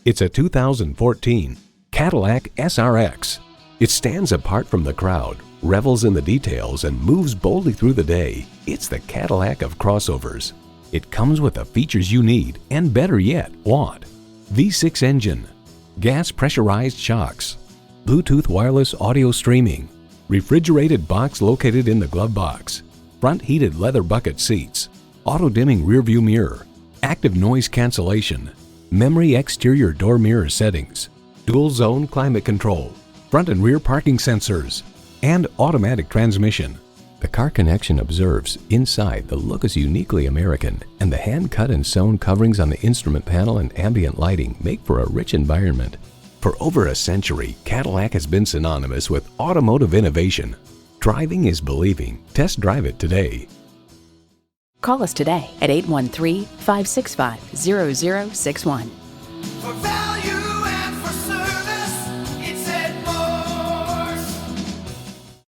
It's a 2014 Cadillac SRX. It stands apart from the crowd, revels in the details, and moves boldly through the day. It's the Cadillac of crossovers. It comes with the features you need, and better yet, want. V6 engine, gas pressurized shocks, Bluetooth wireless audio streaming, refrigerated box located in the glove box, front heated leather bucket seats, auto-dimming rearview mirror, active noise cancellation, memory exterior door mirror settings, dual zone climate control, front and rear parking sensors, and automatic transmission. The Car Connection observes, inside, the look is uniquely American, and the hand-cut and sewn coverings on the instrument panel and ambient lighting make for a rich environment. For over a century, Cadillac has been synonymous with automotive innovation. Driving is believing. Test drive it today. Call us today at 813-565-0061. For value.